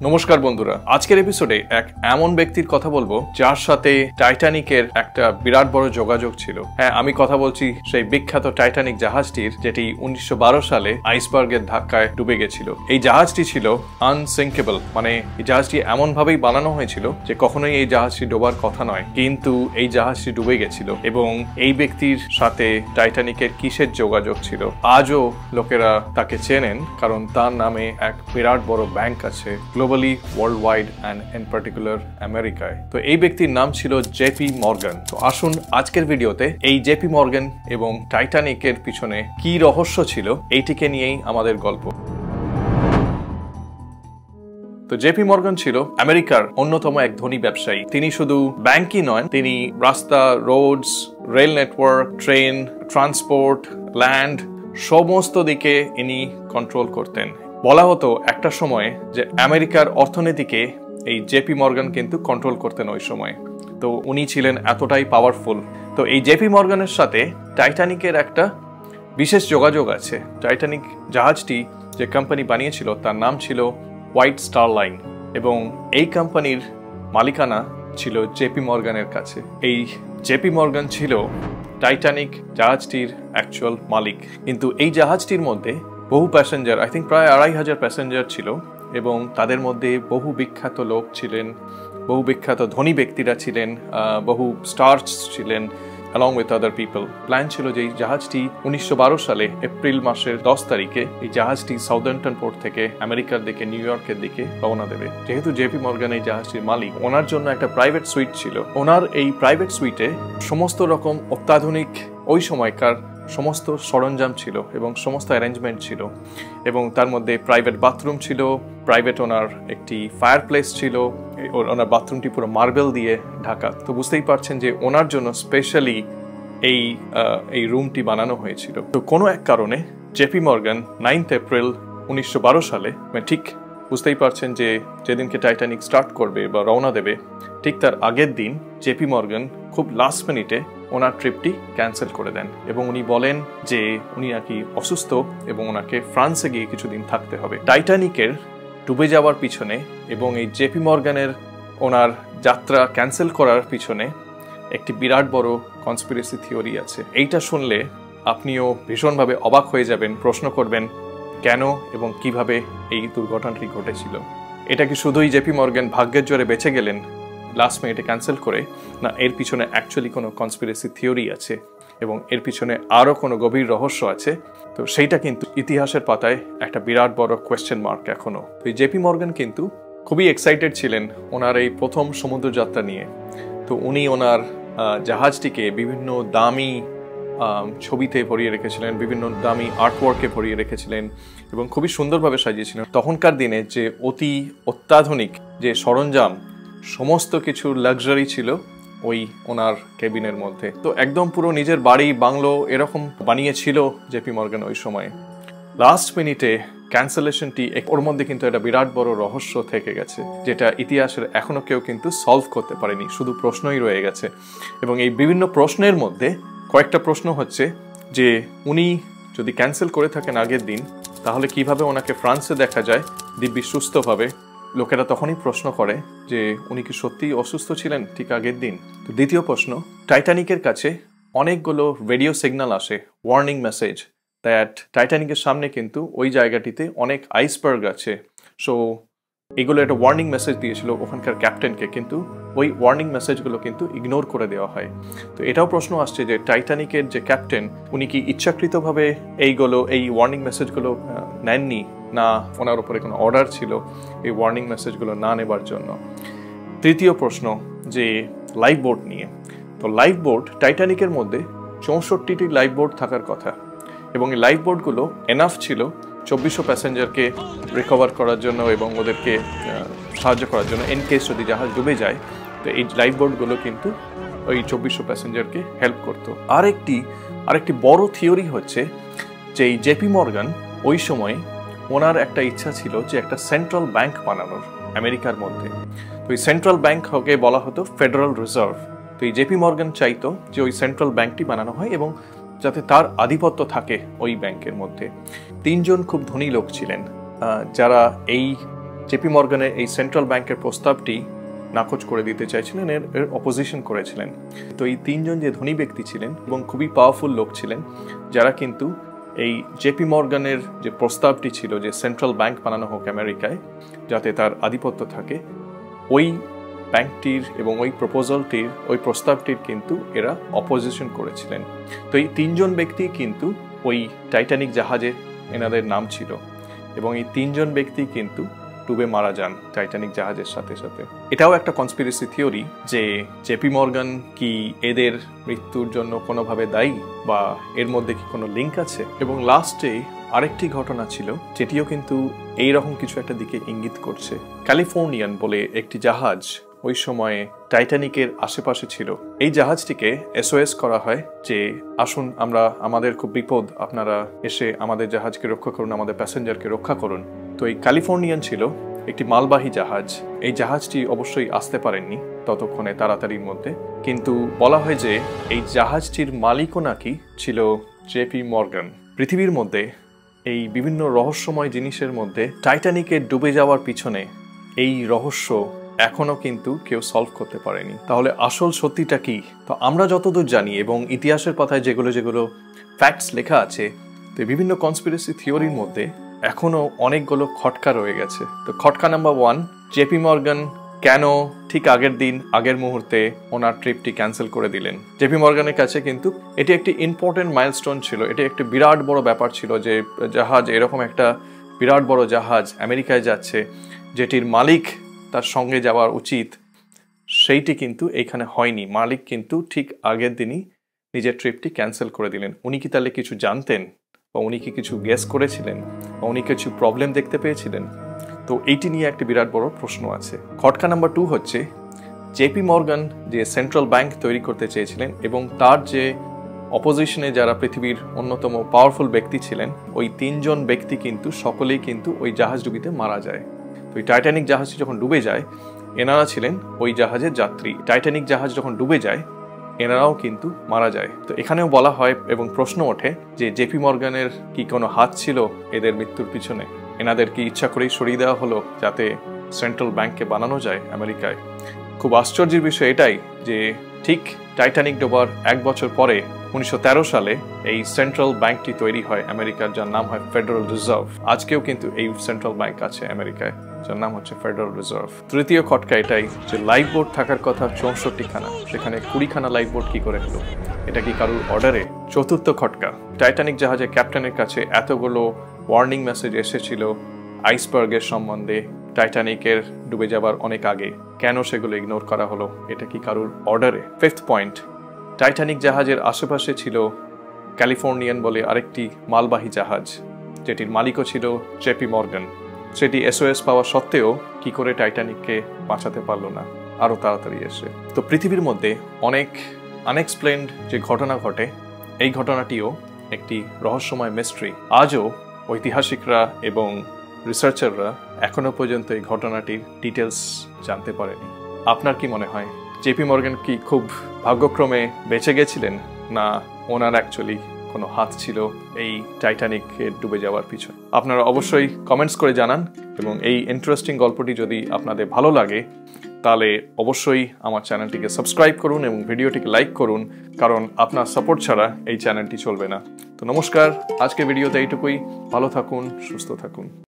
নমস্কার বন্ধুরা, আজকের এপিসোডে এক এমন ব্যক্তির কথা বলবো যার সাথে টাইটানিকের একটা বিরাট বড় যোগাযোগ ছিল। হ্যাঁ, আমি কথা বলছি সেই বিখ্যাত টাইটানিক জাহাজটির, যেটি 1912 সালে আইসবার্গের ধাক্কায় ডুবে গেছিল। এই জাহাজটি ছিল আনসিঙ্কেবল, মানে এই জাহাজটি এমন ভাবেই বানানো হয়েছিল যে কখনোই এই জাহাজটি ডোবার কথা নয়, কিন্তু এই জাহাজটি ডুবে গেছিল। এবং এই ব্যক্তির সাথে টাইটানিকের কিসের যোগাযোগ ছিল আজও লোকেরা তাকে চেনেন, কারণ তার নামে এক বিরাট বড় ব্যাংক আছে globally, world wide and in particular আমেরিকায়। তো এই ব্যক্তির নাম ছিল জেপি মর্গান। তো আসুন আজকের ভিডিওতে এই জেপি মর্গান এবং টাইটানিকের পিছনে কি রহস্য ছিল এইটিকে নিয়েই আমাদের গল্প। তো জেপি মর্গান ছিল আমেরিকার অন্যতম এক ধনী ব্যবসায়ী। তিনি শুধু ব্যাংকই নয়, তিনি রাস্তা, roads, rail network, train, transport, land সমস্ত দিকে ইনি কন্ট্রোল করতেন। বলা হতো একটা সময়ে যে আমেরিকার অর্থনীতিকে এই জেপি মর্গান কিন্তু কন্ট্রোল করতেন ওই সময়। তো উনি ছিলেন এতটাই পাওয়ারফুল। তো এই জেপি মর্গানের সাথে টাইটানিকের একটা বিশেষ যোগাযোগ আছে। টাইটানিক জাহাজটি যে কোম্পানি বানিয়েছিল তার নাম ছিল হোয়াইট স্টার লাইন, এবং এই কোম্পানির মালিকানা ছিল জেপি মর্গানের কাছে। এই জেপি মর্গান ছিল টাইটানিক জাহাজটির অ্যাকচুয়াল মালিক। কিন্তু এই জাহাজটির মধ্যে বহু প্যাসেঞ্জার, আই থিঙ্ক প্রায় ২৫০০ প্যাসেঞ্জার ছিল, এবং তাদের মধ্যে বহু বিখ্যাত লোক ছিলেন, বহু বিখ্যাত ধনী ব্যক্তিরা ছিলেন, বহু স্টার্স ছিলেন, along with other people. Plan ছিল যে এই জাহাজটি 1912 সালে এপ্রিল মাসের 10 তারিখে এই জাহাজটি সাউদার্নটন পোর্ট থেকে আমেরিকার দিকে, নিউ ইয়র্কের দিকে রওনা দেবে। যেহেতু জেপি মর্গান এই জাহাজটির মালিক, ওনার জন্য একটা প্রাইভেট সুইট ছিল। ওনার এই প্রাইভেট সুইটে সমস্ত রকম অত্যাধুনিক ওই সময়কার সমস্ত সরঞ্জাম ছিল এবং সমস্ত অ্যারেঞ্জমেন্ট ছিল, এবং তার মধ্যে প্রাইভেট বাথরুম ছিল, প্রাইভেট ওনার একটি ফায়ার প্লেস ছিল, ওনার বাথরুমটি পুরো মার্বেল দিয়ে ঢাকা। তো বুঝতেই পারছেন যে ওনার জন্য স্পেশালি এই রুমটি বানানো হয়েছিল। তো কোনো এক কারণে জেপি মর্গান 9 এপ্রিল 1912 সালে, ঠিক বুঝতেই পারছেন যে যেদিনকে টাইটানিক স্টার্ট করবে বা রওনা দেবে, ঠিক তার আগের দিন জেপি মর্গান খুব লাস্ট মিনিটে ওনার ট্রিপটি ক্যান্সেল করে দেন, এবং উনি বলেন যে উনি নাকি অসুস্থ এবং ওনাকে ফ্রান্সে গিয়ে কিছুদিন থাকতে হবে। টাইটানিকের ডুবে যাওয়ার পিছনে এবং এই জেপি মর্গানের ওনার যাত্রা ক্যান্সেল করার পিছনে একটি বিরাট বড় কনস্পিরেসি থিওরি আছে। এইটা শুনলে আপনিও ভীষণভাবে অবাক হয়ে যাবেন, প্রশ্ন করবেন কেন এবং কিভাবে এই দুর্ঘটনাটি ঘটেছিল। এটা কি শুধুই জেপি মর্গান ভাগ্যের জোরে বেঁচে গেলেন লাস্ট মিনিটে ক্যান্সেল করে, না এর পিছনে অ্যাকচুয়ালি কোনো কনস্পিরেসি থিওরি আছে এবং এর পিছনে আরও কোনো গভীর রহস্য আছে? তো সেইটা কিন্তু ইতিহাসের পাতায় একটা বিরাট বড় কোয়েশ্চেন মার্ক এখনো। তো এই জেপি মর্গান কিন্তু খুবই এক্সাইটেড ছিলেন ওনার এই প্রথম সমুদ্রযাত্রা নিয়ে। তো উনি ওনার জাহাজটিকে বিভিন্ন দামি ছবিতে ভরিয়ে রেখেছিলেন, বিভিন্ন দামি আর্টওয়ার্কে ভরিয়ে রেখেছিলেন এবং খুবই সুন্দরভাবে সাজিয়েছিলেন। তখনকার দিনে যে অত্যাধুনিক যে সরঞ্জাম, সমস্ত কিছুর লাক্সারি ছিল ওই ওনার কেবিনের মধ্যে। তো একদম পুরো নিজের বাড়ি, বাংলো এরকম বানিয়েছিল জেপি মর্গান ওই সময়। লাস্ট মিনিটে ক্যান্সেলেশনটি, ওর মধ্যে কিন্তু একটা বিরাট বড় রহস্য থেকে গেছে, যেটা ইতিহাসের এখনো কেউ কিন্তু সলভ করতে পারেনি, শুধু প্রশ্নই রয়ে গেছে। এবং এই বিভিন্ন প্রশ্নের মধ্যে কয়েকটা প্রশ্ন হচ্ছে যে উনি যদি ক্যান্সেল করে থাকেন আগের দিন, তাহলে কিভাবে ওনাকে ফ্রান্সে দেখা যায় দিব্যি সুস্থভাবে? লোকেরা তখনই প্রশ্ন করে যে উনি কি সত্যিই অসুস্থ ছিলেন ঠিক আগের দিন? তো দ্বিতীয় প্রশ্ন, টাইটানিকের কাছে অনেকগুলো রেডিও সিগন্যাল আসে, ওয়ার্নিং মেসেজ, দ্যাট টাইটানিকের সামনে কিন্তু ওই জায়গাটিতে অনেক আইসবার্গ আছে। সো এগুলো একটা ওয়ার্নিং মেসেজ দিয়েছিল ওখানকার ক্যাপ্টেনকে, কিন্তু ওই ওয়ার্নিং মেসেজগুলো কিন্তু ইগনোর করে দেওয়া হয়। তো এটাও প্রশ্ন আসছে যে টাইটানিকের যে ক্যাপ্টেন, উনি কি ইচ্ছাকৃতভাবে এই ওয়ার্নিং মেসেজগুলো নেননি, না ওনার উপরে কোনো অর্ডার ছিল এই ওয়ার্নিং মেসেজগুলো না নেবার জন্য? তৃতীয় প্রশ্ন যে লাইফ বোট নিয়ে। তো লাইফ বোট, টাইটানিকের মধ্যে 64টি লাইফ বোট থাকার কথা, এবং এই লাইফ বোটগুলো এনাফ ছিল 2400 প্যাসেঞ্জারকে রিকভার করার জন্য এবং ওদেরকে সাহায্য করার জন্য, ইন কেস যদি জাহাজ ডুবে যায়। তো এই লাইফ বোটগুলো কিন্তু ওই 2400 প্যাসেঞ্জারকে হেল্প করতো। আরেকটি বড় থিওরি হচ্ছে যে এই জেপি মর্গান ওই সময় ওনার একটা ইচ্ছা ছিল যে একটা সেন্ট্রাল ব্যাংক বানানোর আমেরিকার মধ্যে। তো এই সেন্ট্রাল ব্যাংক হকে বলা হতো ফেডারেল রিজার্ভ। তো এই জেপি মর্গান চাইতো যে ওই সেন্ট্রাল ব্যাংকটি বানানো হয় এবং যাতে তার আধিপত্য থাকে ওই ব্যাংকের মধ্যে। তিনজন খুব ধনী লোক ছিলেন যারা এই জেপি মর্গানের এই সেন্ট্রাল ব্যাংকের প্রস্তাবটি নাকচ করে দিতে চাইছিলেন, এর অপোজিশন করেছিলেন। তো এই তিনজন যে ধনী ব্যক্তি ছিলেন এবং খুবই পাওয়ারফুল লোক ছিলেন, যারা কিন্তু এই জেপি মর্গানের যে প্রস্তাবটি ছিল যে সেন্ট্রাল ব্যাংক বানানো হোক আমেরিকায় যাতে তার আধিপত্য থাকে, ওই ব্যাংকটির এবং ওই প্রপোজালটির, ওই প্রস্তাবটির কিন্তু এরা অপোজিশন করেছিলেন। তো এই তিনজন ব্যক্তি কিন্তু ওই টাইটানিক জাহাজে এনাদের নাম ছিল এবং এই তিনজন ব্যক্তি কিন্তু ডুবে মারা যান টাইটানিক জাহাজের সাথে সাথে। এটাও একটা কনস্পিরেসি থিওরি যে জেপি মর্গান কি এদের মৃত্যুর জন্য কোনোভাবে দায়ী বা এর মধ্যে কি কোনো লিঙ্ক আছে। এবং লাস্টে আরেকটি ঘটনা ছিল যেটিও কিন্তু এইরকম কিছু একটা দিকে ইঙ্গিত করছে। ক্যালিফোর্নিয়ান বলে একটি জাহাজ ওই সময়ে টাইটানিকের আশেপাশে ছিল। এই জাহাজটিকে SOS করা হয় যে আসুন, আমাদের খুব বিপদ, আপনারা এসে আমাদের জাহাজকে রক্ষা করুন, আমাদের প্যাসেঞ্জারকে রক্ষা করুন। তো এই ক্যালিফোর্নিয়ান ছিল একটি মালবাহী জাহাজ। এই জাহাজটি অবশ্যই আসতে পারেননি ততক্ষণে তাড়াতাড়ির মধ্যে, কিন্তু বলা হয় যে এই জাহাজটির মালিকও নাকি ছিল জেপি মর্গান। পৃথিবীর মধ্যে এই বিভিন্ন রহস্যময় জিনিসের মধ্যে টাইটানিকের ডুবে যাওয়ার পিছনে এই রহস্য এখনো কিন্তু কেউ সলভ করতে পারেনি। তাহলে আসল সত্যিটা কি? তো আমরা যতদূর জানি এবং ইতিহাসের পাতায় যেগুলো ফ্যাক্টস লেখা আছে, তো বিভিন্ন কনস্পিরেসি থিওরির মধ্যে এখনো অনেকগুলো খটকা রয়ে গেছে। তো খটকা নাম্বার 1, জেপি মর্গান কেন ঠিক আগের মুহূর্তে ওনার ট্রিপটি ক্যান্সেল করে দিলেন? জেপি মর্গানের কাছে কিন্তু এটি একটি ইম্পর্টেন্ট মাইলস্টোন ছিল, এটি একটি বিরাট বড় ব্যাপার ছিল যে জাহাজ, এরকম একটা বিরাট বড় জাহাজ আমেরিকায় যাচ্ছে, যেটির মালিক তার সঙ্গে যাওয়ার উচিত, সেইটি কিন্তু এখানে হয়নি। মালিক কিন্তু ঠিক আগের দিনই নিজের ট্রিপটি ক্যান্সেল করে দিলেন। উনি কি তাহলে কিছু জানতেন, বা উনি কি কিছু গেস করেছিলেন, বা উনি কিছু প্রবলেম দেখতে পেয়েছিলেন? তো এইটি নিয়ে একটি বিরাট বড় প্রশ্ন আছে। খটকা নাম্বার 2 হচ্ছে জেপি মর্গান যে সেন্ট্রাল ব্যাংক তৈরি করতে চেয়েছিলেন এবং তার যে অপোজিশনে যারা পৃথিবীর অন্যতম পাওয়ারফুল ব্যক্তি ছিলেন, ওই তিনজন ব্যক্তি কিন্তু সকলেই কিন্তু ওই জাহাজডুবিতে মারা যায়। তো এই টাইটানিক জাহাজটি যখন ডুবে যায়, এনারা ছিলেন ওই জাহাজের যাত্রী। টাইটানিক জাহাজ যখন ডুবে যায়, এনারাও কিন্তু মারা যায়। তো এখানেও বলা হয় এবং প্রশ্ন ওঠে যে জেপি মর্গানের কি কোনো হাত ছিল এদের মৃত্যুর পিছনে? এনাদের কি ইচ্ছা করেই সরিয়ে দেওয়া হলো যাতে সেন্ট্রাল ব্যাংককে বানানো যায় আমেরিকায়? খুব আশ্চর্যের বিষয় এটাই যে ঠিক টাইটানিক ডোবার 1 বছর পরে 1913 সালে এই সেন্ট্রাল ব্যাংকটি তৈরি হয় আমেরিকার, যার নাম হয় ফেডারেল রিজার্ভ। আজকেও কিন্তু এই সেন্ট্রাল ব্যাংক আছে আমেরিকায়, যার নাম হচ্ছে ফেডারেল রিজার্ভ। তৃতীয় খটকা এটাই যে লাইফ বোট থাকার কথা 64খানা, সেখানে 20খানা লাইফ বোট কি করে হলো? এটা কি কারুর অর্ডারে? চতুর্থ খটকা, টাইটানিক জাহাজের ক্যাপ্টেনের কাছে এতগুলো ওয়ার্নিং মেসেজ এসেছিল আইসবার্গের সম্বন্ধে টাইটানিকের ডুবে যাবার অনেক আগে, কেন সেগুলো ইগনোর করা হলো? এটা কি কারুর অর্ডারে? ফিফথ পয়েন্ট, টাইটানিক জাহাজের আশেপাশে ছিল ক্যালিফোর্নিয়ান বলে আরেকটি মালবাহী জাহাজ, যেটির মালিকও ছিল জেপি মর্গান। সেটি SOS পাওয়া সত্ত্বেও কি করে টাইটানিককে বাঁচাতে পারলো না আরো তাড়াতাড়ি এসে? তো পৃথিবীর মধ্যে অনেক আনএক্সপ্লেনড যে ঘটনা ঘটে, এই ঘটনাটিও একটি রহস্যময় মিস্ট্রি। আজও ঐতিহাসিকরা এবং রিসার্চাররা এখনো পর্যন্ত এই ঘটনাটির ডিটেলস জানতে পারেনি। আপনার কি মনে হয়, জেপি মর্গান কি খুব ভাগ্যক্রমে বেঁচে গেছিলেন, না ওনার অ্যাকচুয়ালি কোনো হাত ছিল এই টাইটানিকে ডুবে যাওয়ার পিছনে? আপনারা অবশ্যই কমেন্টস করে জানান, এবং এই ইন্টারেস্টিং গল্পটি যদি আপনাদের ভালো লাগে তাহলে অবশ্যই আমার চ্যানেলটিকে সাবস্ক্রাইব করুন এবং ভিডিওটিকে লাইক করুন, কারণ আপনার সাপোর্ট ছাড়া এই চ্যানেলটি চলবে না। তো নমস্কার, আজকের ভিডিওতে এইটুকুই। ভালো থাকুন, সুস্থ থাকুন।